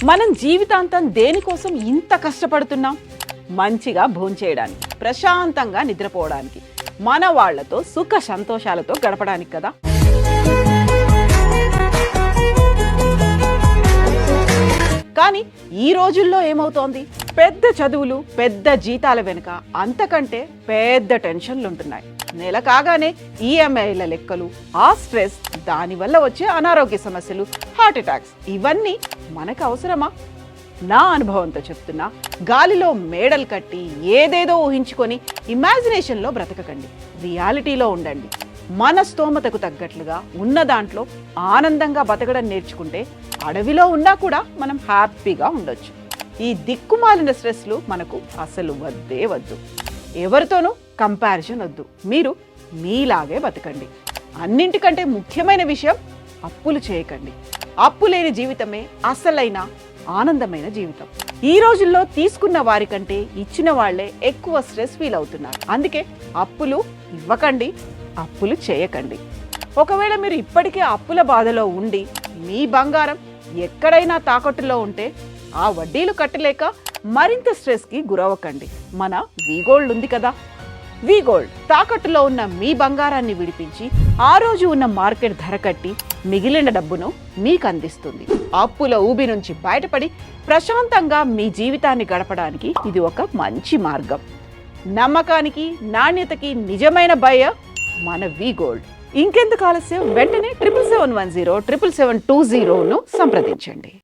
మనం జీవితాంతం దేనికోసం ఇంత కష్టపడుతున్నాం? మంచిగా భోంచేయడానికి, ప్రశాంతంగా నిద్రపోవడానికి, మన వాళ్లతో సుఖ సంతోషాలతో గడపడానికి కదా. కానీ ఈ రోజుల్లో ఏమవుతోంది? పెద్ద చదువులు, పెద్ద జీతాల వెనుక అంతకంటే పెద్ద టెన్షన్లు ఉంటున్నాయి. నెల కాగానే ఈఎంఐల లెక్కలు, ఆ స్ట్రెస్, దానివల్ల వచ్చే అనారోగ్య సమస్యలు, హార్ట్ అటాక్స్, ఇవన్నీ మనకు అవసరమా? నా అనుభవంతో చెప్తున్నా, గాలిలో మేడలు కట్టి ఏదేదో ఊహించుకొని ఇమాజినేషన్లో బ్రతకకండి. రియాలిటీలో ఉండండి. మన స్తోమతకు తగ్గట్లుగా ఉన్న దాంట్లో ఆనందంగా బతకడం నేర్చుకుంటే అడవిలో ఉన్నా కూడా మనం హ్యాపీగా ఉండొచ్చు. ఈ దిక్కుమాలిన స్ట్రెస్లు మనకు అసలు వద్దే వద్దు. ఎవరితోనూ కంపారిజన్ వద్దు. మీరు మీలాగే బతకండి. అన్నింటికంటే ముఖ్యమైన విషయం, అప్పులు చేయకండి. అప్పు లేని జీవితమే అసలైన ఆనందమైన జీవితం. ఈ రోజుల్లో తీసుకున్న వారికంటే ఇచ్చిన వాళ్లే ఎక్కువ స్ట్రెస్ ఫీల్ అవుతున్నారు. అందుకే అప్పులు ఇవ్వకండి, అప్పులు చేయకండి. ఒకవేళ మీరు ఇప్పటికే అప్పుల బాధలో ఉండి మీ బంగారం ఎక్కడైనా తాకట్టులో ఉంటే ఆ వడ్డీలు కట్టలేక మరింత స్ట్రెస్కి గురవ్వకండి. మన వీగోల్డ్ ఉంది కదా, వీగోల్డ్ తాకట్టులో ఉన్న మీ బంగారాన్ని విడిపించి ఆ రోజు ఉన్న మార్కెట్ ధర కట్టి మిగిలిన డబ్బును మీకు అందిస్తుంది. అప్పుల ఊబి నుంచి బయటపడి ప్రశాంతంగా మీ జీవితాన్ని గడపడానికి ఇది ఒక మంచి మార్గం. నమ్మకానికి, నాణ్యతకి నిజమైన బయ్యర్ మన వీగోల్డ్. ఇంకెందుకు ఆలస్యం? వెంటనే 7771077720ను సంప్రదించండి.